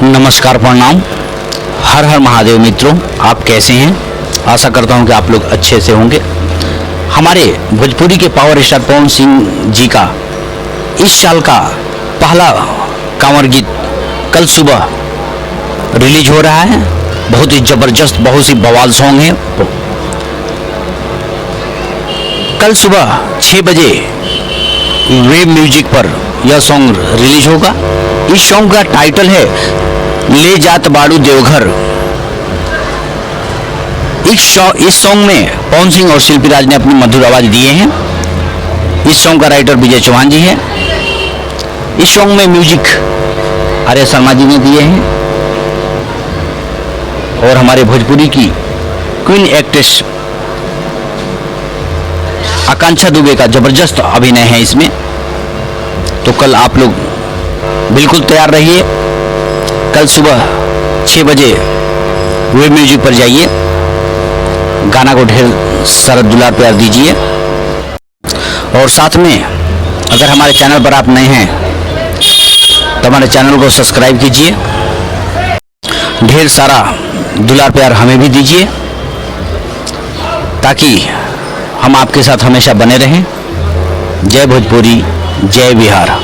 नमस्कार, प्रणाम। हर हर महादेव मित्रों, आप कैसे हैं? आशा करता हूं कि आप लोग अच्छे से होंगे। हमारे भोजपुरी के पावर स्टार पवन सिंह जी का इस साल का पहला कांवर गीत कल सुबह रिलीज हो रहा है। बहुत ही ज़बरदस्त, बहुत ही बवाल सॉन्ग है। कल सुबह 6 बजे वेब म्यूजिक पर यह सॉन्ग रिलीज होगा। इस सॉन्ग का टाइटल है ले जात बाड़ू देवघर। इस सॉन्ग में पवन सिंह और शिल्पी राज ने अपनी मधुर आवाज दिए हैं। इस सॉन्ग का राइटर विजय चौहान जी है। इस सॉन्ग में म्यूजिक आर्या शर्मा जी ने दिए हैं और हमारे भोजपुरी की क्वीन एक्ट्रेस आकांक्षा दुबे का जबरदस्त अभिनय है इसमें। तो कल आप लोग बिल्कुल तैयार रहिए। कल सुबह 6 बजे वेब म्यूजिक पर जाइए, गाना को ढेर सारा दुलार प्यार दीजिए। और साथ में अगर हमारे चैनल पर आप नए हैं तो हमारे चैनल को सब्सक्राइब कीजिए। ढेर सारा दुलार प्यार हमें भी दीजिए ताकि हम आपके साथ हमेशा बने रहें। जय भोजपुरी, जय बिहार।